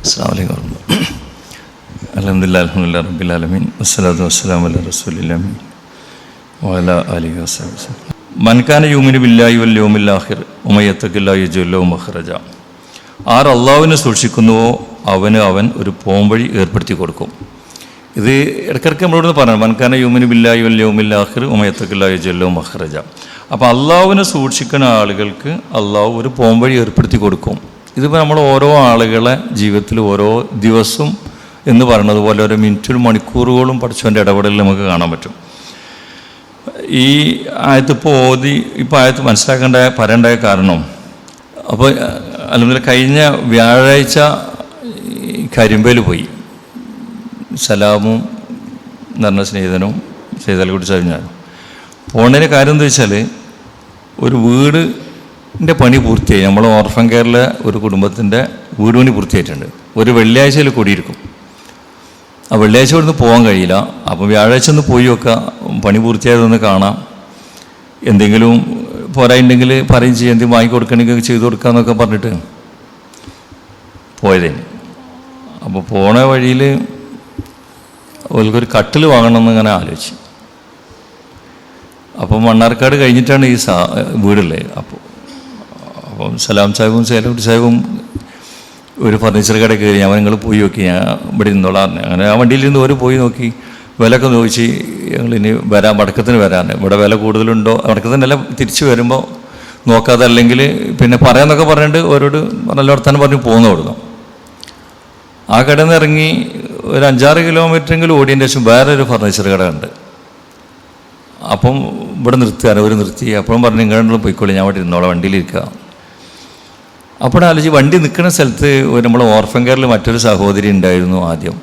അസ്സലാമു അലൈക്കും. അൽഹംദുലില്ലാഹി അൽഹംദുലില്ലാഹി റബ്ബിൽ ആലമീൻ വസ്സലാത്തു വസ്സലാമു അലാ റസൂലിൽ അമീൻ വഅലാ ആലിഹി വസഹ്ബിഹി. മൻ കാന യുമിനു ബില്ലാഹി വൽ യൗമിൽ ആഖിർ വമൻ യത്തഖില്ലാഹ യജ്അൽ ലഹു മഖ്റജ. ആർ അള്ളാഹുവിനെ സൂക്ഷിക്കുന്നുവോ അവൻ ഒരു പോംവഴി ഏർപ്പെടുത്തി കൊടുക്കും. ഇത് ഇടയ്ക്കിടയ്ക്ക് നമ്മളോട് പറയണം, മൻ കാന യുമിനു ബില്ലാഹി വൽ യൗമിൽ ആഖിർ വമൻ യത്തഖില്ലാഹ യജ്അൽ ലഹു മഖ്റജ. അപ്പോൾ അള്ളാഹുവിനെ സൂക്ഷിക്കുന്ന ആളുകൾക്ക് അള്ളാഹു ഒരു പോംവഴി ഏർപ്പെടുത്തി കൊടുക്കും. ഇതിപ്പോൾ നമ്മൾ ഓരോ ആളുകളെ ജീവിതത്തിൽ ഓരോ ദിവസം എന്ന് പറയുന്നത് പോലെ ഓരോ മിനിറ്റും മണിക്കൂറുകളും പഠിച്ചവൻ്റെ ഇടപെടലിൽ നമുക്ക് കാണാൻ പറ്റും. ഈ ആയത്തിപ്പോൾ ഇപ്പോൾ ആയത്ത് പറയേണ്ടായ കാരണം, അപ്പോൾ അല്ലെങ്കിൽ കഴിഞ്ഞ വ്യാഴാഴ്ച കരിമ്പയിൽ പോയി സലാമും എന്ന് പറഞ്ഞ സ്നേഹിതനും സൈതാലിക്കുട്ടി സാഹിബ്. പോണതിന് കാര്യം എന്താ വെച്ചാൽ, ഒരു വീടിൻ്റെ പണി പൂർത്തിയായി. നമ്മൾ ഓർഫൻ കെയറിലെ ഒരു കുടുംബത്തിൻ്റെ വീട് പണി പൂർത്തിയായിട്ടുണ്ട്. ഒരു വെള്ളിയാഴ്ചയിൽ കൂടിയിരിക്കും. ആ വെള്ളിയാഴ്ച ഇവിടുന്ന് പോകാൻ കഴിയില്ല. അപ്പോൾ വ്യാഴാഴ്ച ഒന്ന് പോയി വെക്കുക, പണി പൂർത്തിയായതൊന്ന് കാണാം, എന്തെങ്കിലും പോരായിട്ടുണ്ടെങ്കിൽ പറയും ചെയ്യാൻ, എന്തെങ്കിലും വാങ്ങിക്കൊടുക്കണമെങ്കിൽ ചെയ്തു കൊടുക്കാമെന്നൊക്കെ പറഞ്ഞിട്ട് പോയതേന്. അപ്പോൾ പോണ വഴിയിൽ അവർക്കൊരു കട്ടിൽ വാങ്ങണമെന്ന് ഇങ്ങനെ ആലോചിച്ചു. അപ്പോൾ മണ്ണാർക്കാട് കഴിഞ്ഞിട്ടാണ് ഈ വീടുള്ളത്. അപ്പം സലാം സാഹിബും സേലക്കുട്ടി സാഹിബും ഒരു ഫർണിച്ചർ കടയിൽ കയറി. ഞാൻ നിങ്ങൾ പോയി നോക്കി, ഞാൻ ഇവിടെ ഇരുന്നോളാം. അങ്ങനെ ആ വണ്ടിയിലിരുന്ന് ഒരു പോയി നോക്കി, വിലയൊക്കെ ചോദിച്ച് ഞങ്ങളിനി വടക്കത്തിന് വരാൻ, ഇവിടെ വില കൂടുതലുണ്ടോ, വടക്കത്തിനല്ല തിരിച്ച് വരുമ്പോൾ നോക്കാതെ, അല്ലെങ്കിൽ പിന്നെ പറയാമെന്നൊക്കെ പറഞ്ഞിട്ട് ഓരോട് നല്ല വർത്താനം പറഞ്ഞ് പോകുന്ന കൊടുക്കും. ആ കടയിൽ നിന്ന് ഇറങ്ങി ഒരു 5-6 കിലോമീറ്ററെങ്കിലും ഓടിയതിൻ്റെ ശേഷം വേറൊരു ഫർണിച്ചർ കട ഉണ്ട്. അപ്പം ഇവിടെ നിർത്തി. അപ്പോഴും പറഞ്ഞു, ഇങ്ങോട്ടും പോയിക്കോളി, ഞാൻ ഇവിടെ ഇരുന്നോളാം, വണ്ടിയിലിരിക്കുക. അപ്പോൾ ആലോചിച്ച് വണ്ടി നിൽക്കുന്ന സ്ഥലത്ത് നമ്മൾ ഓർഫൻ കെയറിൽ മറ്റൊരു സഹോദരി ഉണ്ടായിരുന്നു ആദ്യം.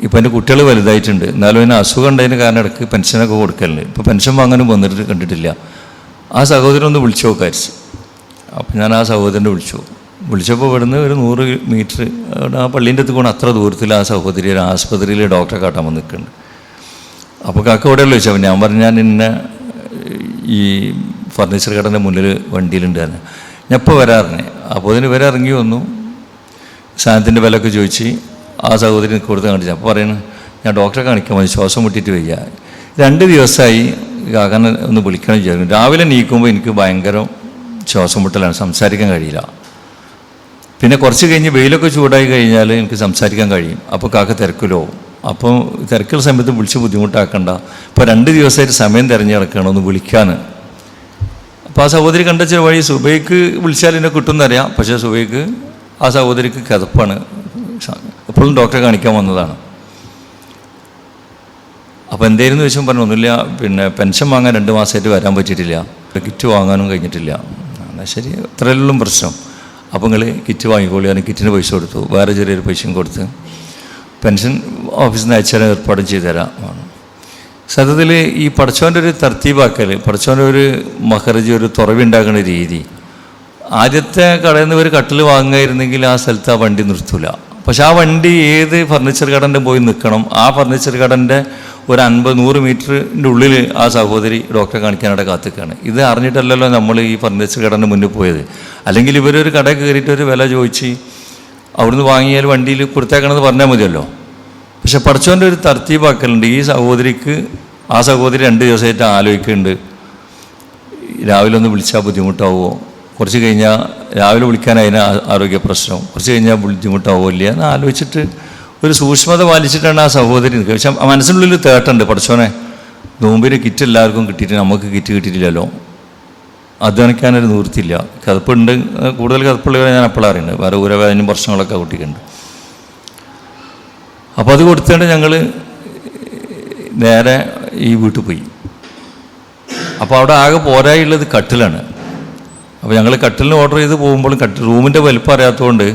ഇപ്പം എൻ്റെ കുട്ടികൾ വലുതായിട്ടുണ്ട്, എന്നാലും അതിന് അസുഖം ഉണ്ടായതിന് കാരണം ഇടയ്ക്ക് പെൻഷനൊക്കെ കൊടുക്കലുണ്ട്. ഇപ്പോൾ പെൻഷൻ വാങ്ങാനും വന്നിട്ട് കണ്ടിട്ടില്ല. ആ സഹോദരൻ ഒന്ന് വിളിച്ചു നോക്കാരിച്ചു. അപ്പം ഞാൻ ആ സഹോദരനെ വിളിച്ചപ്പോൾ ഇവിടുന്ന് ഒരു 100 മീറ്റർ അവിടെ ആ പള്ളീൻ്റെ അടുത്ത് പോകണം, അത്ര ദൂരത്തിൽ ആ സഹോദരി ഒരു ആസ്പത്രിയിൽ ഡോക്ടറെ കാട്ടാൻ വന്ന് നിൽക്കുന്നുണ്ട്. അപ്പോൾ കാക്ക എവിടെയുള്ള ചോദിച്ചാൽ ഞാൻ പറഞ്ഞു, ഞാൻ ഇന്ന ഈ ഫർണിച്ചർ കടൻ്റെ മുന്നിൽ വണ്ടിയിലുണ്ട് തന്നെ, ഞാൻ ഇപ്പോൾ വരാറിനെ. അപ്പോൾ അതിന് വരെ ഇറങ്ങി വന്നു, സാധനത്തിൻ്റെ വിലയൊക്കെ ചോദിച്ച് ആ സഹോദരി കൊടുത്ത് കാണിച്ചു. അപ്പോൾ പറയുന്നത്, ഞാൻ ഡോക്ടറെ കാണിക്കാൻ മതി, ശ്വാസം മുട്ടിയിട്ട് വയ്യ. 2 ദിവസമായി കാക്കനെ ഒന്ന് വിളിക്കണം വിചാരിക്കും. രാവിലെ നീക്കുമ്പോൾ എനിക്ക് ഭയങ്കര ശ്വാസം മുട്ടലാണ്, സംസാരിക്കാൻ കഴിയില്ല. പിന്നെ കുറച്ച് കഴിഞ്ഞ് വെയിലൊക്കെ ചൂടായി കഴിഞ്ഞാൽ എനിക്ക് സംസാരിക്കാൻ കഴിയും. അപ്പോൾ കാക്ക തിരക്കിലോ, അപ്പോൾ തിരക്കുള്ള സമയത്ത് വിളിച്ച് ബുദ്ധിമുട്ടാക്കണ്ട, ഇപ്പോൾ 2 ദിവസമായിട്ട് സമയം തിരഞ്ഞെടുക്കണം ഒന്ന് വിളിക്കാൻ. അപ്പോൾ ആ സഹോദരി കണ്ട ചില വഴി സുബൈക്ക് വിളിച്ചാൽ എന്നെ കിട്ടുമെന്നറിയാം. പക്ഷേ സുബൈക്ക് ആ സഹോദരിക്ക് കിതപ്പാണ്, എപ്പോഴും ഡോക്ടറെ കാണിക്കാൻ വന്നതാണ്. അപ്പോൾ എന്തായിരുന്നു ചോദിച്ചാൽ പറഞ്ഞു, ഒന്നുമില്ല, പിന്നെ പെൻഷൻ വാങ്ങാൻ 2 മാസമായിട്ട് വരാൻ പറ്റിയിട്ടില്ല, കിറ്റ് വാങ്ങാനും കഴിഞ്ഞിട്ടില്ല. എന്നാൽ ശരി, അത്രയെല്ലാം പ്രശ്നം. അപ്പോൾ നിങ്ങൾ കിറ്റ് വാങ്ങിക്കോളി. ഞാൻ കിറ്റിന് പൈസ കൊടുത്തു, വേറെ ചെറിയൊരു പൈസയും കൊടുത്ത് പെൻഷൻ ഓഫീസിൽ നിന്ന് അയച്ചാൽ ഏർപ്പാടും ചെയ്തുതരാം. സത്യത്തിൽ ഈ പഠിച്ചവൻ്റെ ഒരു തർത്തീബാക്കൽ, പഠിച്ചവൻ്റെ ഒരു മഹറജ്, ഒരു തുറവുണ്ടാക്കുന്ന രീതി, ആദ്യത്തെ കടയിൽ നിന്ന് ഒരു കട്ടിൽ വാങ്ങുകയായിരുന്നെങ്കിൽ ആ സ്ഥലത്ത് ആ വണ്ടി നിർത്തൂല. പക്ഷെ ആ വണ്ടി ഏത് ഫർണിച്ചർ കടൻ്റെ പോയി നിൽക്കണം. ആ ഫർണിച്ചർ കടൻ്റെ ഒരു 50-100 മീറ്ററിൻ്റെ ഉള്ളിൽ ആ സഹോദരി ഡോക്ടറെ കാണിക്കാനായിട്ട് കാത്തിക്കുകയാണ്. ഇത് അറിഞ്ഞിട്ടല്ലല്ലോ നമ്മൾ ഈ ഫർണിച്ചർ കടൻ്റെ മുന്നിൽ പോയത്. അല്ലെങ്കിൽ ഇവരൊരു കടയിൽ കയറിയിട്ട് ഒരു വില ചോദിച്ച് അവിടുന്ന് വാങ്ങിയാൽ വണ്ടിയിൽ കൊടുത്തേക്കണമെന്ന് പറഞ്ഞാൽ മതിയല്ലോ. പക്ഷെ പഠിച്ചവൻ്റെ ഒരു തർത്തീബാക്കലുണ്ട്. ഈ സഹോദരിക്ക്, ആ സഹോദരി 2 ദിവസമായിട്ട് ആലോചിക്കുന്നുണ്ട്, രാവിലെ ഒന്ന് വിളിച്ചാൽ ബുദ്ധിമുട്ടാവുമോ, കുറച്ച് കഴിഞ്ഞാൽ രാവിലെ വിളിക്കാൻ അതിന് ആരോഗ്യ പ്രശ്നം, കുറച്ച് കഴിഞ്ഞാൽ ബുദ്ധിമുട്ടാവുമോ ഇല്ല എന്ന് ആലോചിച്ചിട്ട് ഒരു സൂക്ഷ്മത പാലിച്ചിട്ടാണ് ആ സഹോദരി നിൽക്കുക. പക്ഷെ മനസ്സിനുള്ളിൽ തേട്ടുണ്ട്, പഠിച്ചോനെ നോമ്പിന് കിറ്റ് എല്ലാവർക്കും കിട്ടിയിട്ട് നമുക്ക് കിറ്റ് കിട്ടിയിട്ടില്ലല്ലോ, അത് കാണിക്കാനൊരു നിവൃത്തിയില്ല. കിതപ്പുണ്ട്, കൂടുതൽ കിതപ്പുള്ളവരെ ഞാൻ എപ്പോഴും അറിയുന്നത്, വേറെ ഊരവേദനയും പ്രശ്നങ്ങളൊക്കെ കുട്ടിക്കുണ്ട്. അപ്പോൾ അത് കൊടുത്തുകൊണ്ട് ഞങ്ങൾ നേരെ ഈ വീട്ടിൽ പോയി. അപ്പോൾ അവിടെ ആകെ പോരായുള്ളത് കട്ടിലാണ്. അപ്പോൾ ഞങ്ങൾ കട്ടിലിന് ഓർഡർ ചെയ്ത് പോകുമ്പോഴും റൂമിൻ്റെ വലിപ്പം അറിയാത്തതുകൊണ്ട്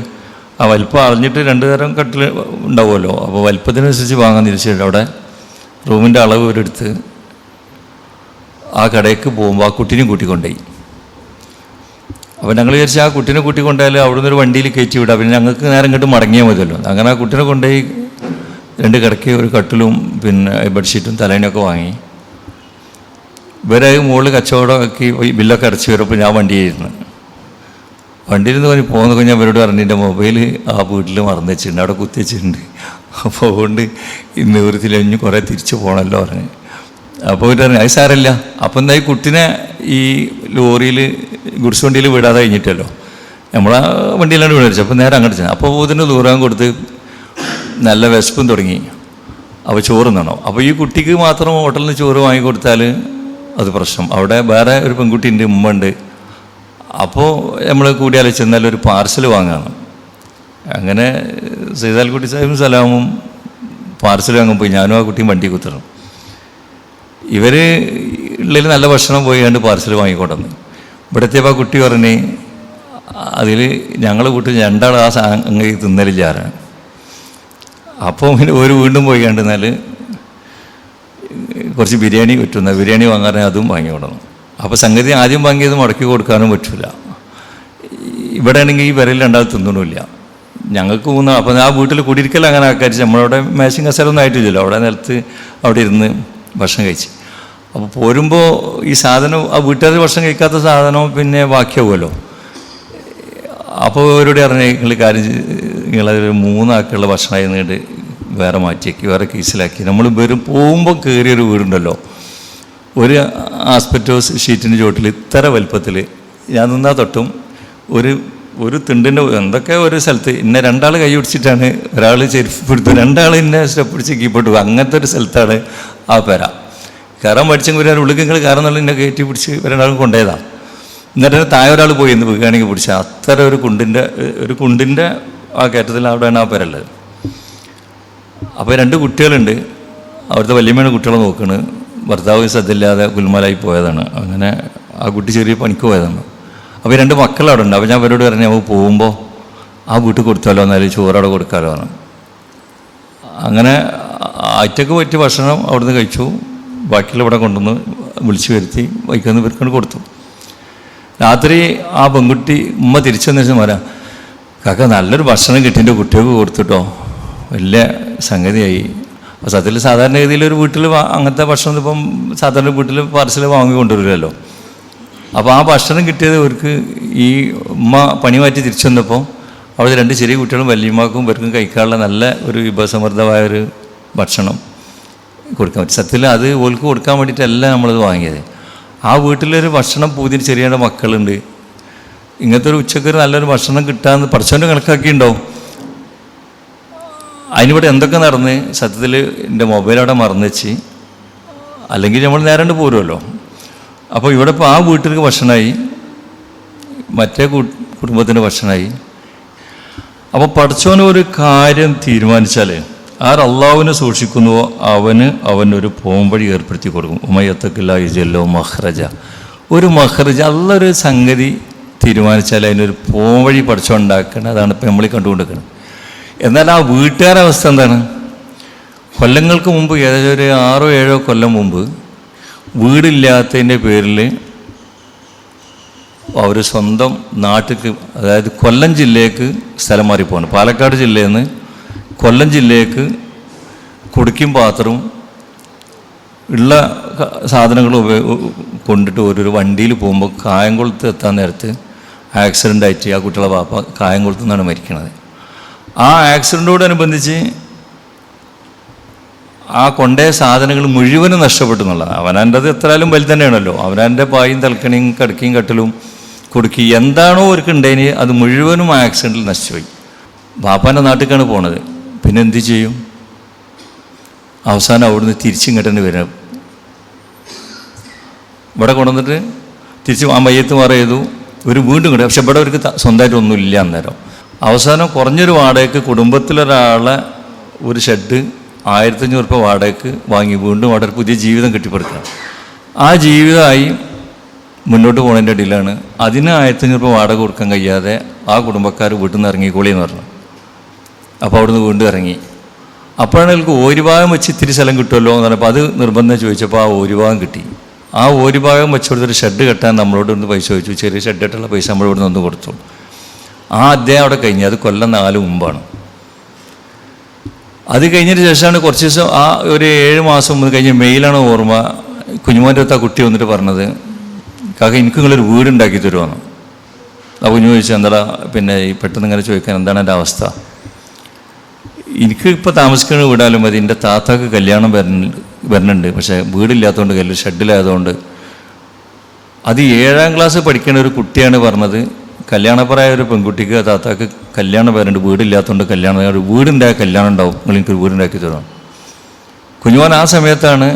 ആ വലിപ്പം അറിഞ്ഞിട്ട് 2 തരം കട്ടിൽ ഉണ്ടാവുമല്ലോ. അപ്പോൾ വലിപ്പത്തിനനുസരിച്ച് വാങ്ങാൻ തിരിച്ചിട്ട് അവിടെ റൂമിൻ്റെ അളവ് ഇവരെടുത്ത് ആ കടയ്ക്ക് പോകുമ്പോൾ ആ കുട്ടീനെയും കൂട്ടിക്കൊണ്ടുപോയി. അപ്പോൾ ഞങ്ങൾ വിചാരിച്ച് ആ കുട്ടീനെ കൂട്ടിക്കൊണ്ടായാൽ അവിടെ നിന്നൊരു വണ്ടിയിൽ കയറ്റി വിടാം, പിന്നെ ഞങ്ങൾക്ക് നേരം ഇങ്ങോട്ട് മടങ്ങിയാൽ മതിയല്ലോ. അങ്ങനെ ആ കുട്ടീനെ കൊണ്ടുപോയി 2 കിടക്കി, ഒരു കട്ടിലും പിന്നെ ബെഡ്ഷീറ്റും തലേനൊക്കെ വാങ്ങി. ഇവരെ മുകളിൽ കച്ചവടമാക്കി ബില്ലൊക്കെ അടച്ച് വരുമ്പോൾ ഞാൻ വണ്ടിയായിരുന്നു. വണ്ടിയിൽ നിന്ന് പറഞ്ഞ് പോകുന്ന കഴിഞ്ഞാൽ അവരോട് പറഞ്ഞു എൻ്റെ മൊബൈൽ ആ വീട്ടിൽ മറന്നു വെച്ചിട്ടുണ്ട്, അവിടെ കുത്തി വെച്ചിട്ടുണ്ട്. അപ്പോൾ അതുകൊണ്ട് ഇന്ന് നിവൃത്തിയിലഞ്ഞ് കുറേ തിരിച്ചു പോകണമല്ലോ പറഞ്ഞു. അപ്പോൾ അവർ പറഞ്ഞു അത് സാരമില്ല. അപ്പം എന്താ ഈ കുട്ടീനെ ഈ ലോറിയിൽ ഗുഡ്സ് വണ്ടിയിൽ വിടാതെ കഴിഞ്ഞിട്ടല്ലോ, നമ്മളാ വണ്ടിയിലാണ് വിളിച്ചത്. അപ്പോൾ നേരെ അങ്ങോട്ട് ചെന്നു. അപ്പോൾ ഇതിന് ദൂരം കൊടുത്ത് നല്ല വിശപ്പും തുടങ്ങി. അപ്പോൾ ചോറ് തിന്നണം. അപ്പോൾ ഈ കുട്ടിക്ക് മാത്രം ഹോട്ടലിൽ നിന്ന് ചോറ് വാങ്ങിക്കൊടുത്താൽ അത് പ്രശ്നം. അവിടെ വേറെ ഒരു പെൺകുട്ടിയുണ്ട്, ഉമ്മ ഉണ്ട്. അപ്പോൾ നമ്മൾ കൂടിയാലോചിച്ച് ചെന്നാൽ ഒരു പാർസൽ വാങ്ങാണ്. അങ്ങനെ സൈദാൽക്കുട്ടി സാഹിബും സലാമും പാർസൽ വാങ്ങാൻ പോയി. ഞാനും ആ കുട്ടിയും വണ്ടി കുത്തണം. ഇവർ ഉള്ളിൽ നല്ല ഭക്ഷണം പോയി കണ്ട് പാർസൽ വാങ്ങിക്കൊണ്ടെന്ന്. ഇവിടെ എത്തിയപ്പോൾ ആ കുട്ടി പറഞ്ഞ് അതിൽ ഞങ്ങൾ കൂട്ടി രണ്ടാൾ ആ സംഗതി തിന്നലില്ലാറാണ്. അപ്പോൾ പിന്നെ ഒരു വീണ്ടും പോയി കണ്ടെന്നാൽ കുറച്ച് ബിരിയാണി പറ്റുന്ന ബിരിയാണി വാങ്ങാൻ അതും വാങ്ങിക്കൊണ്ടു. അപ്പോൾ സംഗതി ആദ്യം വാങ്ങിയത് മുടക്കി കൊടുക്കാനും പറ്റില്ല. ഇവിടെ ആണെങ്കിൽ ഈ വിരൽ രണ്ടാൾ തിന്നണമില്ല. ഞങ്ങൾക്ക് മൂന്ന്. അപ്പോൾ ആ വീട്ടിൽ കുടിയിരിക്കൽ അങ്ങനെ ആക്കാരിച്ച് നമ്മളവിടെ മേശയും കസേരൊന്നും ആയിട്ടില്ലല്ലോ. അവിടെ നിലത്ത് അവിടെ ഇരുന്ന് ഭക്ഷണം കഴിച്ച്. അപ്പോൾ പോരുമ്പോൾ ഈ സാധനം ആ വീട്ടുകാർ ഭക്ഷണം കഴിക്കാത്ത സാധനം പിന്നെ ബാക്കിയാവുമല്ലോ. അപ്പോൾ അവരോട് പറഞ്ഞ നിങ്ങൾ കാര്യം നിങ്ങളതൊരു 3 ആൾക്കുള്ള ഭക്ഷണമായി നിന്നിട്ട് വേറെ മാറ്റിയാക്കി വേറെ കേസിലാക്കി. നമ്മൾ പോകുമ്പോൾ കയറിയൊരു വീടുണ്ടല്ലോ, ഒരു ആസ്പെറ്റോസ് ഷീറ്റിൻ്റെ ചോട്ടിൽ ഇത്ര വലുപ്പത്തിൽ ഞാൻ നിന്നാൽ തൊട്ടും ഒരു തിണ്ടിൻ്റെ എന്തൊക്കെ ഒരു സ്ഥലത്ത് ഇന്നെ 2 ആൾ കൈ പിടിച്ചിട്ടാണ്, ഒരാൾ ചെരുപ്പ് പിടിത്തു, 2 ആൾ ഇന്നെ സ്റ്റെപ്പ് പിടിച്ച് കീപ്പെട്ടു. അങ്ങനത്തെ ഒരു സ്ഥലത്താണ് ആ പെര. കയറാൻ പഠിച്ചെങ്കിൽ ഒരാൾ ഉള്ളിൽ നിങ്ങൾ കയറുന്നുള്ള എന്നെ കയറ്റി പിടിച്ച് 2 ആളും കൊണ്ടുപോയതാണ്. എന്നിട്ട് താഴെ ഒരാൾ പോയി എന്ന് വീക്കുകയാണെങ്കിൽ പിടിച്ചാൽ അത്ര ഒരു കുണ്ടിൻ്റെ ആ കയറ്റത്തിൽ അവിടെയാണ് ആ പെരയുള്ളത്. അപ്പോൾ 2 കുട്ടികളുണ്ട്. അവിടുത്തെ വല്യമ്മയാണ് കുട്ടികളെ നോക്കുന്നത്. ഭർത്താവ് ശ്രദ്ധയില്ലാതെ ഗുൽമാലായി പോയതാണ്. അങ്ങനെ ആ കുട്ടി ചെറിയ പണിക്ക് പോയതാണ്. അപ്പോൾ 2 മക്കൾ അവിടെ ഉണ്ട്. അപ്പോൾ ഞാൻ അവരോട് പറഞ്ഞു നമുക്ക് പോകുമ്പോൾ ആ വീട്ടിൽ കൊടുത്താലോ, എന്നാലും ചോറവിടെ കൊടുക്കാമല്ലോ ആണ്. അങ്ങനെ ആറ്റക്ക് പറ്റിയ ഭക്ഷണം അവിടുന്ന് കഴിച്ചു. ബാക്കിയുള്ള ഇവിടെ കൊണ്ടുവന്ന് വിളിച്ചു വരുത്തി വൈകുന്ന പേർക്കൊണ്ട് കൊടുത്തു. രാത്രി ആ പെൺകുട്ടി ഉമ്മ തിരിച്ചു വന്ന ശേഷം പറയാം, കാക്ക നല്ലൊരു ഭക്ഷണം കിട്ടിൻ്റെ കുട്ടികൾക്ക് കൊടുത്തിട്ടോ, വലിയ സംഗതിയായി. അപ്പോൾ സത്യത്തിൽ സാധാരണഗതിയിൽ ഒരു വീട്ടിൽ അങ്ങനത്തെ ഭക്ഷണം ഇപ്പം സാധാരണ വീട്ടിൽ പാർസൽ വാങ്ങി കൊണ്ടുവരില്ലല്ലോ. അപ്പോൾ ആ ഭക്ഷണം കിട്ടിയത് അവർക്ക് ഈ ഉമ്മ പണി മാറ്റി തിരിച്ചു വന്നപ്പോൾ അവിടെ 2 ചെറിയ കുട്ടികളും വല്യമ്മക്കും ഇവർക്കും കഴിക്കാനുള്ള നല്ല ഒരു വിഭവസമൃദ്ധമായ ഒരു ഭക്ഷണം കൊടുക്കാൻ പറ്റും. സത്യത്തിൽ അത് ഓൾക്ക് കൊടുക്കാൻ വേണ്ടിയിട്ടല്ല നമ്മളത് വാങ്ങിയത്. ആ വീട്ടിലൊരു ഭക്ഷണം പൂതിന് ചെറിയ മക്കളുണ്ട്. ഇങ്ങനത്തെ ഒരു ഉച്ചക്കൊരു നല്ലൊരു ഭക്ഷണം കിട്ടാമെന്ന് പഠിച്ചവൻ്റെ കണക്കാക്കിയിട്ടുണ്ടാവും. അതിനിവിടെ എന്തൊക്കെ നടന്ന് സത്യത്തിൽ എൻ്റെ മൊബൈൽ അവിടെ മറന്നു വെച്ച്, അല്ലെങ്കിൽ നമ്മൾ നേരണ്ട് പോരുമല്ലോ. അപ്പോൾ ഇവിടെ ഇപ്പോൾ ആ വീട്ടിലേക്ക് ഭക്ഷണമായി, മറ്റേ കുടുംബത്തിൻ്റെ ഭക്ഷണമായി. അപ്പോൾ പഠിച്ചവന് ഒരു കാര്യം തീരുമാനിച്ചാൽ ആരല്ലാഹുവിനെ സൂക്ഷിക്കുന്നുവോ അവനൊരു പോംവഴി ഏർപ്പെടുത്തി കൊടുക്കും. ഉമയത്തക്കില്ല ഇജല്ലോ മഹ്റജ, ഒരു മഹ്റജ അല്ലൊരു സംഗതി തീരുമാനിച്ചാൽ അതിനൊരു പോംവഴി പഠിച്ചുണ്ടാക്കണം. അതാണ് ഇപ്പം നമ്മൾ കണ്ടുകൊണ്ടിരിക്കുന്നത്. എന്നാൽ ആ വീട്ടുകാരുടെ അവസ്ഥ എന്താണ്? കൊല്ലങ്ങൾക്ക് മുമ്പ്, ഏകദേശം ഒരു 6 or 7 കൊല്ലം മുമ്പ് വീടില്ലാത്തതിൻ്റെ പേരിൽ അവർ സ്വന്തം നാട്ടിലേക്ക്, അതായത് കൊല്ലം ജില്ലയ്ക്ക് സ്ഥലം മാറിപ്പോകണം. പാലക്കാട് ജില്ലയിൽ നിന്ന് കൊല്ലം ജില്ലയ്ക്ക് കുടുക്കിയും പാത്രവും ഉള്ള സാധനങ്ങൾ കൊണ്ടിട്ട് ഒരു വണ്ടിയിൽ പോകുമ്പോൾ കായംകുളത്ത് എത്താൻ നേരത്ത് ആക്സിഡൻ്റ് ആയിട്ട് ആ കുട്ടികളെ പാപ്പ കായംകുളത്ത് നിന്നാണ് മരിക്കണത്. ആ ആക്സിഡൻറ്റോടനുബന്ധിച്ച് ആ കൊണ്ടേ സാധനങ്ങൾ മുഴുവനും നഷ്ടപ്പെട്ടു എന്നുള്ളതാണ്. അവനാൻ്റെത് എത്രയാലും വലുത് തന്നെയാണല്ലോ. അവനാൻ്റെ പായും തൽക്കണിയും കടക്കിയും കട്ടിലും കുടുക്കി എന്താണോ അവർക്ക് ഉണ്ടായിന് അത് മുഴുവനും ആ ആക്സിഡൻറ്റിൽ നശിച്ചുപോയി. ബാപ്പാൻ്റെ നാട്ടിലേക്കാണ് പോണത്. പിന്നെ എന്ത് ചെയ്യും? അവസാനം അവിടുന്ന് തിരിച്ചിങ്ങോട്ട് തന്നെ വരാം. ഇവിടെ കൊണ്ടുവന്നിട്ട് തിരിച്ച് ആ മയ്യത്ത് മാറി ചെയ്തു, ഒരു വീണ്ടും കിട്ടും. പക്ഷെ ഇവിടെ അവർക്ക് സ്വന്തമായിട്ടൊന്നും ഇല്ല അന്നേരം. അവസാനം കുറഞ്ഞൊരു വാടകയ്ക്ക് കുടുംബത്തിലൊരാളെ ഒരു ഷെഡ് 1500 രൂപ വാടകയ്ക്ക് വാങ്ങി വീണ്ടും അവിടെ ഒരു പുതിയ ജീവിതം കെട്ടിപ്പടുക്കുക. ആ ജീവിതമായി മുന്നോട്ട് പോകുന്നതിൻ്റെ ഇടയിലാണ് അതിന് 1500 രൂപ വാടക കൊടുക്കാൻ കഴിയാതെ ആ കുടുംബക്കാർ വീട്ടിൽ നിന്ന് ഇറങ്ങിക്കോളിയെന്ന് പറഞ്ഞു. അപ്പോൾ അവിടുന്ന് വീണ്ടും ഇറങ്ങി. അപ്പോഴാണ് എനിക്ക് ഓരിഭാഗം വെച്ച് ഇത്തിരി സ്ഥലം കിട്ടുമല്ലോ എന്ന് പറഞ്ഞപ്പോൾ അത് നിർബന്ധം ചോദിച്ചപ്പോൾ ആ ഓരിഭാഗം കിട്ടി. ആ ഓരിഭാഗം വെച്ച് കൊടുത്തൊരു ഷെഡ് കെട്ടാൻ നമ്മളോട് ഒന്ന് പൈസ ചോദിച്ചു. ചെറിയ ഷെഡ് കെട്ടുള്ള പൈസ നമ്മളിവിടെ നിന്ന് കൊടുത്തു. ആ അധ്യായം അവിടെ കഴിഞ്ഞ്, അത് കൊല്ലം 4 മുമ്പാണ്. അത് കഴിഞ്ഞതിന് ശേഷമാണ് കുറച്ച് ദിവസം, ആ ഒരു 7 മാസം മുമ്പ് കഴിഞ്ഞ് മെയിലാണ് ഓർമ്മ, കുഞ്ഞുമോൻ്റെ അടുത്ത് ആ കുട്ടി വന്നിട്ട് പറഞ്ഞത്, കാക്ക എനിക്ക് നിങ്ങളൊരു വീടുണ്ടാക്കി തരുമെന്ന്. അപ്പോൾ കുഞ്ഞു ചോദിച്ചു, എന്താ പിന്നെ ഈ പെട്ടെന്ന് ഇങ്ങനെ ചോദിക്കാൻ, എന്താണ് എൻ്റെ അവസ്ഥ? എനിക്ക് ഇപ്പോൾ താമസിക്കുന്ന വീടാലും മതി, എൻ്റെ താത്താക്ക് കല്യാണം വരുന്നുണ്ട്, പക്ഷേ വീടില്ലാത്തതുകൊണ്ട് ഷെഡിലായതുകൊണ്ട്. അത് 7ാം ക്ലാസ് പഠിക്കുന്ന ഒരു കുട്ടിയാണ് പറഞ്ഞത്, കല്യാണപ്രായ ഒരു പെൺകുട്ടിക്ക് താത്താക്ക് കല്യാണം വരുന്നുണ്ട്, വീടില്ലാത്തതുകൊണ്ട് കല്യാണം, വീടുണ്ടായ കല്യാണം ഉണ്ടാവും, നിങ്ങൾ എനിക്ക് വീടുണ്ടാക്കി തരണം. കുഞ്ഞുമോൻ ആ സമയത്താണ്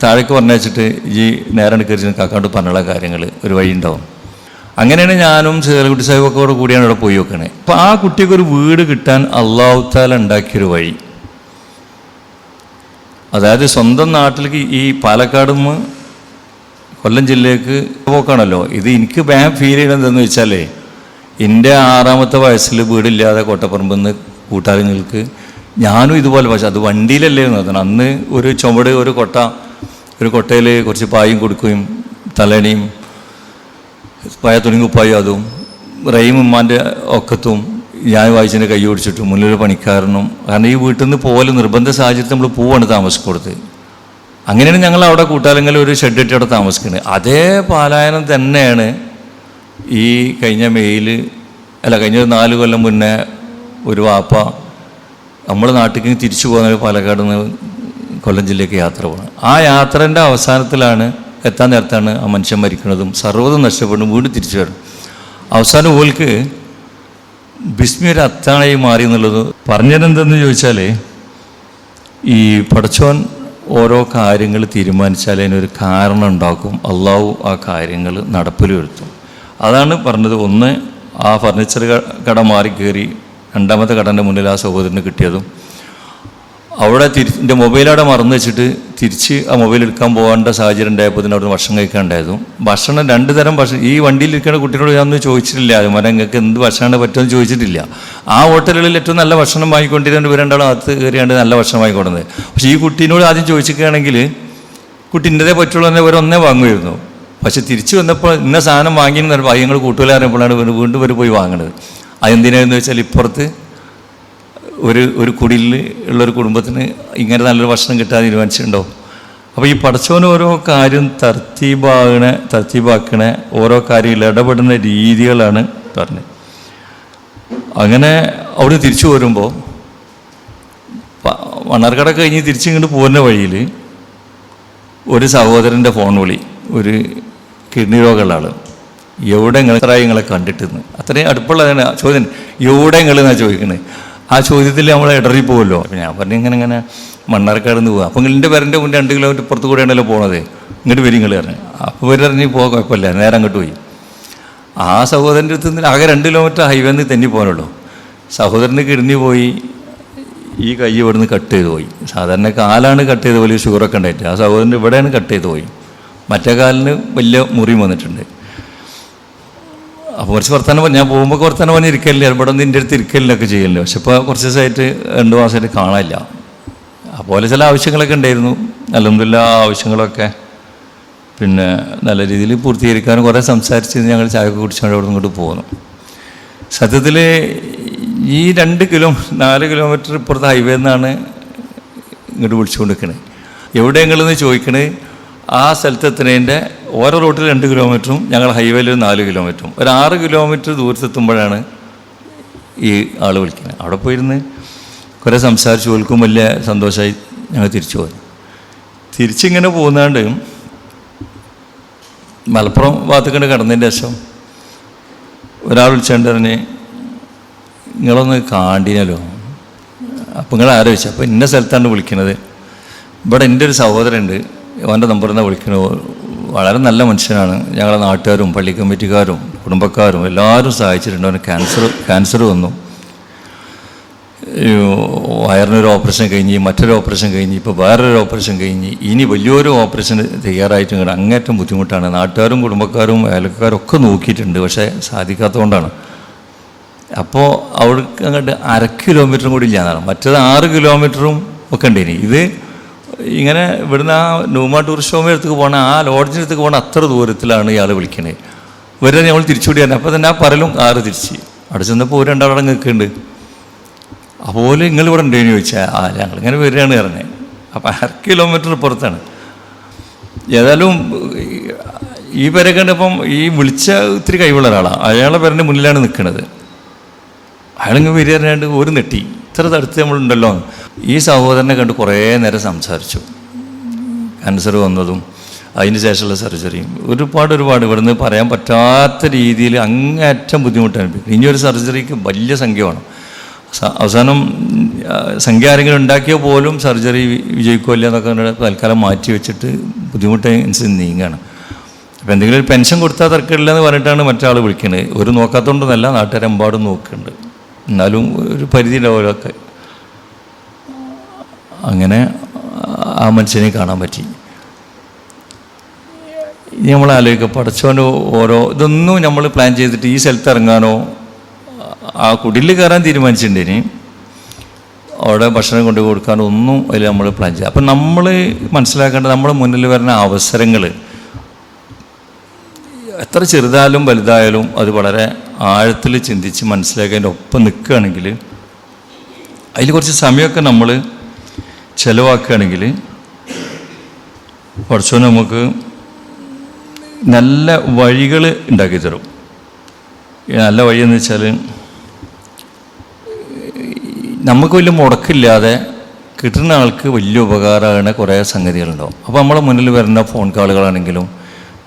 താഴേക്ക് പറഞ്ഞയച്ചിട്ട് ഈ നേരെ കയറി കാക്കാണ്ട് പറഞ്ഞുള്ള കാര്യങ്ങൾ ഒരു വഴി ഉണ്ടാവും. അങ്ങനെയാണ് ഞാനും സേലക്കുട്ടി സാഹിബൊക്കെ കൂടിയാണ് ഇവിടെ പോയി വെക്കണേ. അപ്പോൾ ആ കുട്ടിക്കൊരു വീട് കിട്ടാൻ അള്ളാഹു തആല ഉണ്ടാക്കിയൊരു വഴി, അതായത് സ്വന്തം നാട്ടിലേക്ക് ഈ പാലക്കാട് നിന്ന് കൊല്ലം ജില്ലയ്ക്ക് പോക്കാണല്ലോ. ഇത് എനിക്ക് ഫീൽ ചെയ്യണത് എന്താണെന്ന് വെച്ചാലേ, എൻ്റെ 6ാമത്തെ വയസ്സിൽ വീടില്ലാതെ കോട്ടപ്പറമ്പിൽ നിന്ന് കൂട്ടുകാരങ്ങൾക്ക് ഞാനും ഇതുപോലെ, പക്ഷെ അത് വണ്ടിയിലല്ലേ എന്ന് അന്ന് ഒരു ചുമട് ഒരു കൊട്ടയിൽ കുറച്ച് പായും കൊടുക്കുകയും തലേണിയും പായ തുണിക്കുപ്പായും അതും റെയിം ഉമ്മാൻ്റെ ഒക്കത്തും ഞാൻ വായിച്ചതിൻ്റെ കൈ ഓടിച്ചിട്ടും മുന്നിലൊരു പണിക്കാരനും, കാരണം ഈ വീട്ടിൽ നിന്ന് പോലെ നിർബന്ധ സാഹചര്യത്തിൽ നമ്മൾ പോവാണ് താമസിക്കൊടുത്ത്. അങ്ങനെയാണ് ഞങ്ങൾ അവിടെ കൂട്ടാലങ്ങളിൽ ഒരു ഷെഡ് ഇട്ട് അവിടെ താമസിക്കുന്നത്. അതേ പാലായനം തന്നെയാണ് ഈ കഴിഞ്ഞ കഴിഞ്ഞ 4 കൊല്ലം മുന്നേ ഒരു വാപ്പ നമ്മൾ നാട്ടിലേക്ക് തിരിച്ചു പോകുന്ന പാലക്കാട് നിന്ന് കൊല്ലം ജില്ലയ്ക്ക് യാത്ര പോകണം. ആ യാത്രേൻ്റെ അവസാനത്തിലാണ്, എത്താൻ നേരത്താണ് ആ മനുഷ്യൻ മരിക്കുന്നതും സർവ്വതും നഷ്ടപ്പെടും, വീട് തിരിച്ചു വരണം. അവസാനം ഓൾക്ക് ബിസ്മി ഒരു അത്താണായി മാറി എന്നുള്ളത്. പറഞ്ഞതെന്തെന്ന് ചോദിച്ചാൽ, ഈ പടച്ചോൻ ഓരോ കാര്യങ്ങൾ തീരുമാനിച്ചാൽ അതിനൊരു കാരണം ഉണ്ടാക്കും, അള്ളാഹു ആ കാര്യങ്ങൾ നടപ്പിൽ വരുത്തും. അതാണ് പറഞ്ഞത്. ഒന്ന്, ആ ഫർണിച്ചർ കട മാറി കയറി 2ാമത്തെ കടൻ്റെ മുന്നിൽ ആ സഹോദരന് കിട്ടിയതും, അവിടെ എൻ്റെ മൊബൈലവിടെ മറന്നു വെച്ചിട്ട് തിരിച്ച് ആ മൊബൈൽ എടുക്കാൻ പോകേണ്ട സാഹചര്യം ഉണ്ടായപ്പോൾ അവിടെ ഭക്ഷണം കഴിക്കാണ്ടായതും. ഭക്ഷണം 2 തരം ഭക്ഷണം ഈ വണ്ടിയിലിരിക്കുന്ന കുട്ടികളോട് ഞാനൊന്നും ചോദിച്ചിട്ടില്ല, അതുപോലെ നിങ്ങൾക്ക് എന്ത് ഭക്ഷണമാണ് പറ്റുമെന്ന് ചോദിച്ചിട്ടില്ല. ആ ഹോട്ടലുകളിൽ ഏറ്റവും നല്ല ഭക്ഷണം വാങ്ങിക്കൊണ്ടിരുന്ന ഇവരണ്ടാളും അകത്ത് കയറിയാണ്ട് നല്ല ഭക്ഷണം വാങ്ങിക്കൊണ്ടത്. പക്ഷേ ഈ കുട്ടീനോട് ആദ്യം ചോദിച്ചിരിക്കുകയാണെങ്കിൽ കുട്ടി ഇന്നതേ പറ്റുള്ളൂ തന്നെ ഒന്നേ വാങ്ങുമായിരുന്നു. പക്ഷെ തിരിച്ചു വന്നപ്പോൾ ഇന്ന സാധനം വാങ്ങിയെന്ന് പറഞ്ഞപ്പോൾ അയ്യങ്ങൾ കൂട്ടുകാരപ്പോഴാണ് വീണ്ടും പോയി വാങ്ങണത്. അതെന്തിനാന്ന് വെച്ചാൽ ഇപ്പുറത്ത് ഒരു കുടിയിൽ ഉള്ളൊരു കുടുംബത്തിന് ഇങ്ങനെ നല്ലൊരു ഭക്ഷണം കിട്ടാൻ തീരുമാനിച്ചിട്ടുണ്ടോ. അപ്പോൾ ഈ പടച്ചോന് ഓരോ കാര്യം തർത്തീബാക്കണ ഓരോ കാര്യത്തിൽ ഇടപെടുന്ന രീതികളാണ് പറഞ്ഞത്. അങ്ങനെ അവിടെ തിരിച്ചു പോരുമ്പോൾ മണ്ണാർക്കാട് കഴിഞ്ഞ് തിരിച്ചിങ്ങോട്ട് പോകുന്ന വഴിയിൽ ഒരു സഹോദരൻ്റെ ഫോൺ വിളി, ഒരു കിഡ്നി രോഗമുള്ള ആൾ, എവിടെ നിങ്ങളെ കണ്ടിട്ടെന്ന്. അത്രയും അടുപ്പുള്ളതാണ് ചോദ്യം, എവിടെ നിങ്ങളെന്നാണ് ചോദിക്കണേ. ആ ചോദ്യത്തിൽ നമ്മൾ ഇടറി പോകുമല്ലോ. അപ്പം ഞാൻ പറഞ്ഞു ഇങ്ങനെ മണ്ണാർക്കാട് നിന്ന് പോകുക. അപ്പോൾ നിങ്ങളുടെ പേരൻ്റെ മുന്നേ 2 കിലോമീറ്റർ പുറത്ത് കൂടെയാണല്ലോ പോണത്, ഇങ്ങോട്ട് വരും നിങ്ങൾ പറഞ്ഞു. അപ്പോൾ ഇവരറിഞ്ഞ് പോകാൻ കുഴപ്പമില്ല, നേരെ അങ്ങോട്ട് പോയി. ആ സഹോദരൻ്റെ അടുത്ത് നിന്ന് ആകെ 2 കിലോമീറ്റർ ഹൈവേന്ന് തെന്നി പോകാനുള്ളൂ. സഹോദരന് കിഡ്നി പോയി, ഈ കൈ ഇവിടെ നിന്ന് കട്ട് ചെയ്ത് പോയി. സാധാരണ കാലാണ് കട്ട് ചെയ്ത് വലിയ ഷുഗറൊക്കെ ഉണ്ടായിട്ട്, ആ സഹോദരൻ്റെ ഇവിടെയാണ് കട്ട് ചെയ്ത് പോയി. മറ്റേ കാലിന് വലിയ മുറിയും വന്നിട്ടുണ്ട്. അപ്പോൾ കുറച്ച് വർത്തമാനം ഞാൻ പോകുമ്പോൾ വർത്തമാനം പറഞ്ഞ് ഇരിക്കലില്ല, ഇവിടെ നിന്ന് എൻ്റെ അടുത്ത് ഇരിക്കലില്ലൊക്കെ ചെയ്യലില്ല. പക്ഷെ ഇപ്പോൾ കുറച്ച് ദിവസമായിട്ട് 2 മാസമായിട്ട് കാണാനില്ല. അതുപോലെ ചില ആവശ്യങ്ങളൊക്കെ ഉണ്ടായിരുന്നു. അൽഹംദുലില്ലാ ആ ആവശ്യങ്ങളൊക്കെ പിന്നെ നല്ല രീതിയിൽ പൂർത്തീകരിക്കാനും കുറേ സംസാരിച്ച് ഞങ്ങൾ ചായയൊക്കെ കുടിച്ചുകൊണ്ട് അവിടെ ഇങ്ങോട്ട് പോകുന്നു. സത്യത്തിൽ ഈ 4 കിലോമീറ്റർ ഇപ്പുറത്തെ ഹൈവേ നിന്നാണ് ഇങ്ങോട്ട് വിളിച്ചുകൊണ്ട് നിൽക്കണേ. എവിടെയെങ്കിലെന്ന് ചോദിക്കണേ. ആ സ്ഥലത്തെത്തുന്നതിൻ്റെ ഓരോ റൂട്ടിൽ 2 കിലോമീറ്ററും ഞങ്ങൾ ഹൈവേയിൽ 4 കിലോമീറ്ററും ഒരു 6 കിലോമീറ്റർ ദൂരത്തെത്തുമ്പോഴാണ് ഈ ആൾ വിളിക്കുന്നത്. അവിടെ പോയിരുന്ന് കുറേ സംസാരിച്ചു, ഓൽക്കും വലിയ സന്തോഷമായി. ഞങ്ങൾ തിരിച്ചു പോയി. തിരിച്ചിങ്ങനെ പോകുന്നാണ്ട് മലപ്പുറം ഭാഗത്തേക്കൊണ്ട് കടന്നതിൻ്റെ ശേഷം ഒരാൾ വിളിച്ചുകൊണ്ട് പറഞ്ഞ് നിങ്ങളൊന്ന് കാണ്ടിനല്ലോ. അപ്പോൾ നിങ്ങൾ ആലോചിച്ചു. അപ്പോൾ ഇന്ന സ്ഥലത്താണ് വിളിക്കുന്നത്, ഇവിടെ എൻ്റെ ഒരു സഹോദരനുണ്ട്, അവൻ്റെ നമ്പറിൽ നിന്നാണ് വിളിക്കുന്നത്, വളരെ നല്ല മനുഷ്യനാണ്, ഞങ്ങളുടെ നാട്ടുകാരും പള്ളി കമ്മിറ്റിക്കാരും കുടുംബക്കാരും എല്ലാവരും സഹായിച്ചിട്ടുണ്ട്. അവന് ക്യാൻസർ വന്നു, വയറിനൊരു ഓപ്പറേഷൻ കഴിഞ്ഞ്, മറ്റൊരു ഓപ്പറേഷൻ കഴിഞ്ഞ്, ഇപ്പോൾ വേറൊരു ഓപ്പറേഷൻ കഴിഞ്ഞ്, ഇനി വലിയൊരു ഓപ്പറേഷൻ തയ്യാറായിട്ടും കൂടെ അങ്ങേറ്റം ബുദ്ധിമുട്ടാണ്. നാട്ടുകാരും കുടുംബക്കാരും അയൽക്കാരും ഒക്കെ നോക്കിയിട്ടുണ്ട്, പക്ഷേ സാധിക്കാത്തതുകൊണ്ടാണ്. അപ്പോൾ അവർക്ക് അങ്ങോട്ട് 1/2 കിലോമീറ്ററും കൂടി ഇല്ലാന്നാണ്. മറ്റേത് 6 കിലോമീറ്ററും ഒക്കെ ഉണ്ട്. ഇത് ഇങ്ങനെ ഇവിടുന്ന് ആ ന്യൂമ ടൂറിസ്റ്റ് ഹോമിൻ്റെ അടുത്തേക്ക് പോകണം, ആ ലോഡ്ജിൻ്റെ അടുത്തേക്ക് പോകണം, അത്ര ദൂരത്തിലാണ് ഇയാൾ വിളിക്കണേ. ഇവരെ നമ്മൾ തിരിച്ചുകൂടി തന്നെ. അപ്പോൾ തന്നെ ആ പറലും കാറ് തിരിച്ച് അവിടെ ചെന്നപ്പോൾ 2 അവിടെ നിൽക്കുന്നുണ്ട്. അതുപോലെ നിങ്ങളിവിടെ ഉണ്ടേന്ന് ചോദിച്ചാൽ ഞങ്ങളിങ്ങനെ വരികയാണ് പറഞ്ഞത്. അപ്പോൾ 1/2 കിലോമീറ്റർ പുറത്താണ്. ഏതായാലും ഈ പേരെ കണ്ടപ്പം ഈ വിളിച്ച ഇത്തിരി കഴിവുള്ള ഒരാളാണ്. അയാളെ പേരൻ്റെ മുന്നിലാണ് നിൽക്കുന്നത്. അയാളിങ്ങ് വരികയാണ്ട് ഒരു നെട്ടി, ഇത്ര തടുത്ത് നമ്മളുണ്ടല്ലോ. ഈ സഹോദരനെ കണ്ട് കുറേ നേരം സംസാരിച്ചു. ക്യാൻസർ വന്നതും അതിന് ശേഷമുള്ള സർജറിയും ഒരുപാട് ഇവിടുന്ന് പറയാൻ പറ്റാത്ത രീതിയിൽ അങ്ങേയറ്റം ബുദ്ധിമുട്ടാണ്. ഇനിയൊരു സർജറിക്ക് വലിയ സംഖ്യ വേണം. അവസാനം സംഖ്യ ആരെങ്കിലും ഉണ്ടാക്കിയാൽ പോലും സർജറി വിജയിക്കില്ല എന്നൊക്കെ തൽക്കാലം മാറ്റി വെച്ചിട്ട് ബുദ്ധിമുട്ടനുസരിച്ച് നീങ്ങുകയാണ്. അപ്പോൾ എന്തെങ്കിലും ഒരു പെൻഷൻ കൊടുത്താൽ തർക്കമില്ല എന്ന് പറഞ്ഞിട്ടാണ് മറ്റാൾ വിളിക്കുന്നത്. ഒരു നോക്കാത്തതുകൊണ്ടൊന്നല്ല, നാട്ടുകാരെമ്പാടും നോക്കുന്നുണ്ട്. എന്നാലും ഒരു പരിധി ഉണ്ടാവുമല്ലോ. അങ്ങനെ ആ മനുഷ്യനെ കാണാൻ പറ്റി. ഇനി നമ്മൾ ആലോചിക്കുക, പഠിച്ചവനോ ഓരോ ഇതൊന്നും നമ്മൾ പ്ലാൻ ചെയ്തിട്ട് ഈ സ്ഥലത്ത് ഇറങ്ങാനോ ആ കുടിലിൽ കയറാൻ തീരുമാനിച്ചിട്ടുണ്ടേന് അവിടെ ഭക്ഷണം കൊണ്ട് കൊടുക്കാനോ ഒന്നും അതിൽ നമ്മൾ പ്ലാൻ ചെയ്യുക. അപ്പം നമ്മൾ മനസ്സിലാക്കേണ്ടത് നമ്മുടെ മുന്നിൽ വരുന്ന അവസരങ്ങൾ എത്ര ചെറുതായാലും വലുതായാലും അത് വളരെ ആഴത്തിൽ ചിന്തിച്ച് മനസ്സിലാക്കി അതിൻ്റെ ഒപ്പം നിൽക്കുകയാണെങ്കിൽ, അതിൽ കുറച്ച് സമയമൊക്കെ നമ്മൾ ചിലവാക്കുകയാണെങ്കിൽ കുറച്ചുകൂടെ നമുക്ക് നല്ല വഴികൾ ഉണ്ടാക്കി തരും. നല്ല വഴിയെന്ന് വെച്ചാൽ നമുക്ക് വലിയ മുടക്കില്ലാതെ കിട്ടുന്ന ആൾക്ക് വലിയ ഉപകാരമാണ് കുറേ സംഗതികളുണ്ടാവും. അപ്പോൾ നമ്മളെ മുന്നിൽ വരുന്ന ഫോൺ കോളുകളാണെങ്കിലും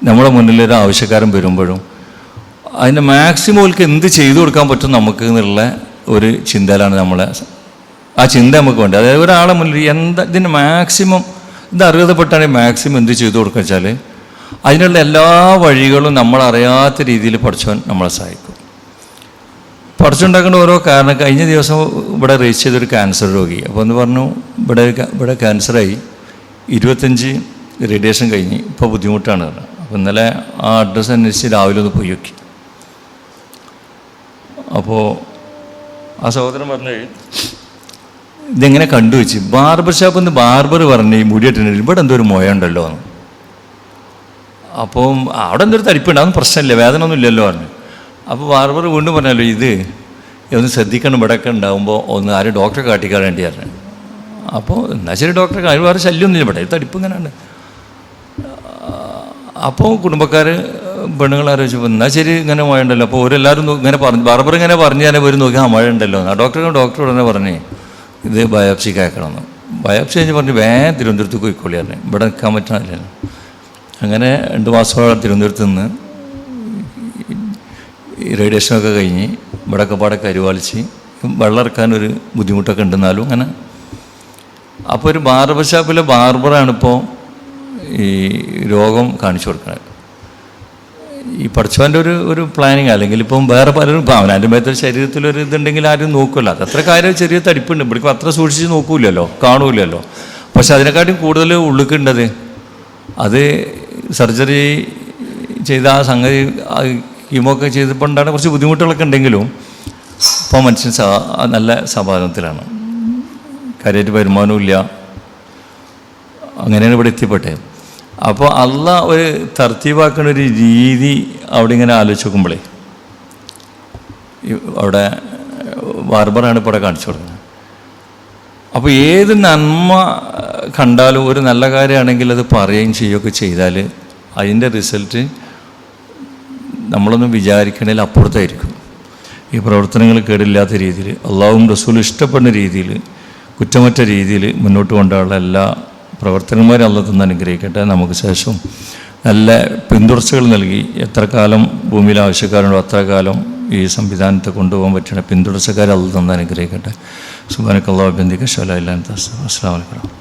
നമ്മുടെ മുന്നിൽ ഒരു ആവശ്യക്കാരൻ വരുമ്പോഴും അതിൻ്റെ മാക്സിമം അവർക്ക് എന്ത് ചെയ്തു കൊടുക്കാൻ പറ്റും നമുക്ക് എന്നുള്ള ഒരു ചിന്തയിലാണ് നമ്മളെ ആ ചിന്ത നമുക്ക് വേണ്ടത്. അതായത് ഒരാളെ മുന്നിൽ ഇതിന് മാക്സിമം ഇത് അർഹതപ്പെട്ടാണെങ്കിൽ മാക്സിമം എന്ത് ചെയ്തു കൊടുക്കുക വെച്ചാൽ അതിനുള്ള എല്ലാ വഴികളും നമ്മളറിയാത്ത രീതിയിൽ പഠിച്ചവൻ നമ്മളെ സഹായിക്കും. പഠിച്ചുണ്ടാക്കേണ്ട ഓരോ കാരണം. കഴിഞ്ഞ ദിവസം ഇവിടെ രജിസ്റ്റർ ചെയ്തൊരു ക്യാൻസർ രോഗി. അപ്പോൾ എന്ന് പറഞ്ഞു ഇവിടെ ക്യാൻസറായി 25 റേഡിയേഷൻ കഴിഞ്ഞ് ഇപ്പോൾ ബുദ്ധിമുട്ടാണ്. അപ്പോൾ ഇന്നലെ ആ അഡ്രസ്സ് അന്വേഷിച്ച് രാവിലെ ഒന്ന് പോയി നോക്കി. അപ്പോൾ ആ സഹോദരൻ പറഞ്ഞു ഇതെങ്ങനെ കണ്ടുവെച്ച് ബാർബർ ഷോപ്പിൽ നിന്ന് ബാർബർ പറഞ്ഞ് ഈ മുടിയിട്ടുണ്ട് ഇവിടെ എന്തോ ഒരു മുഴ ഉണ്ടല്ലോ എന്ന്. അപ്പം അവിടെ എന്തൊരു തരിപ്പുണ്ട്, അതൊന്നും പ്രശ്നമില്ല, വേദന ഒന്നും ഇല്ലല്ലോ പറഞ്ഞു. അപ്പോൾ ബാർബർ വീണ്ടും പറഞ്ഞല്ലോ ഇത് ഒന്ന് ശ്രദ്ധിക്കണം, ഇവിടെയൊക്കെ ഉണ്ടാകുമ്പോൾ ഒന്ന് ആരും ഡോക്ടറെ കാട്ടിക്കാൻ വേണ്ടി പറഞ്ഞു. അപ്പോൾ എന്നാൽ ശരി ഡോക്ടറെ അതിന് വേറെ ശല്യമൊന്നുമില്ല, ഇവിടെ തടിപ്പ് ഇങ്ങനെ ഉണ്ട്. അപ്പോൾ കുടുംബക്കാർ പെണ്ണുങ്ങൾ ആലോചിച്ചപ്പോൾ എന്നാൽ ശരി ഇങ്ങനെ മഴ ഉണ്ടല്ലോ. അപ്പോൾ അവരെല്ലാവരും ഇങ്ങനെ പറഞ്ഞു, ബാർബർ ഇങ്ങനെ പറഞ്ഞു തന്നെ വരും നോക്കി ആ മഴ ഉണ്ടല്ലോ. ആ ഡോക്ടർ ഉടനെ പറഞ്ഞേ ഇത് ബയോപ്സിക്ക് അയക്കണമെന്ന്. ബയോപ്സി കഴിഞ്ഞ് പറഞ്ഞ് വേഗം തിരുവനന്തപുരത്ത് പോയിക്കോളി പറഞ്ഞു, ഇവിടെ നിൽക്കാൻ പറ്റണില്ലല്ലോ. അങ്ങനെ 2 മാസത്തോളം തിരുവനന്തപുരത്ത് നിന്ന് ഈ റേഡിയേഷനൊക്കെ കഴിഞ്ഞ് ഇവിടെയൊക്കെ പാടെ കരുവാളിച്ച് വെള്ളം ഇറക്കാനൊരു ബുദ്ധിമുട്ടൊക്കെ ഉണ്ടെന്നാലും അങ്ങനെ. അപ്പോൾ ഒരു ബാർബർ ഷോപ്പിലെ ബാർബറാണിപ്പോൾ ഈ രോഗം കാണിച്ചു കൊടുക്കുന്നത്. ഈ പഠിച്ചവൻ്റെ ഒരു പ്ലാനിങ്. അല്ലെങ്കിൽ ഇപ്പം വേറെ പലരും ഇപ്പം അവനതിൻ്റെ മേത്തൊരു ശരീരത്തിലൊരു ഇതുണ്ടെങ്കിൽ ആരും നോക്കില്ല. അത് അത്ര കാര്യം ചെറിയ തടിപ്പുണ്ട്, ഇവിടേക്കും അത്ര സൂക്ഷിച്ച് നോക്കൂലല്ലോ, കാണൂലല്ലോ. പക്ഷെ അതിനെക്കാട്ടും കൂടുതൽ ഉള്ളിക്കുണ്ടത് അത് സർജറി ചെയ്ത ആ സംഗതി കീമൊക്കെ ചെയ്തപ്പോൾ ഉണ്ടാകുന്ന കുറച്ച് ബുദ്ധിമുട്ടുകളൊക്കെ ഉണ്ടെങ്കിലും ഇപ്പോൾ മനുഷ്യൻ നല്ല സമാധാനത്തിലാണ്. കാര്യമായിട്ട് വരുമാനവും ഇല്ല. അങ്ങനെയാണ് ഇവിടെ എത്തിപ്പെട്ടെ. അപ്പോൾ അള്ളാഹ് ഒരു തർത്തീബാക്കുന്ന ഒരു രീതി അവിടെ ഇങ്ങനെ ആലോചിച്ച് നോക്കുമ്പോഴേ അവിടെ ബാർബറാണ് ഇപ്പോൾ ഇവിടെ കാണിച്ചു കൊടുക്കുന്നത്. അപ്പോൾ ഏത് നന്മ കണ്ടാലും ഒരു നല്ല കാര്യമാണെങ്കിൽ അത് പറയുകയും ചെയ്യുകയൊക്കെ ചെയ്താൽ അതിൻ്റെ റിസൾട്ട് നമ്മളൊന്നും വിചാരിക്കണേൽ അപ്പുറത്തായിരിക്കും. ഈ പ്രവർത്തനങ്ങൾ കേടില്ലാത്ത രീതിയിൽ അള്ളാഹുവും റസൂലും ഇഷ്ടപ്പെടുന്ന രീതിയിൽ കുറ്റമറ്റ രീതിയിൽ മുന്നോട്ട് കൊണ്ടുപോകാനുള്ള എല്ലാ പ്രവർത്തനന്മാരും അള്ളാഹു തന്ന് അനുഗ്രഹിക്കട്ടെ. നമുക്ക് ശേഷം നല്ല പിന്തുടർച്ചകൾ നൽകി എത്ര കാലം ഭൂമിയിൽ ആവശ്യക്കാരുണ്ടോ അത്ര കാലം ഈ സംവിധാനത്തെ കൊണ്ടുപോകാൻ പറ്റുന്ന പിന്തുടർച്ചക്കാരെ അള്ളാഹു തന്ന് അനുഗ്രഹിക്കട്ടെ. സുബ്ഹാനക്കല്ലാഹു വബിഹംദിക അശ്ഹദു അല്ലാ ഇലാഹ ഇല്ല അൻത അസ്തഗ്ഫിറുക വ അത്തുബു ഇലൈക്.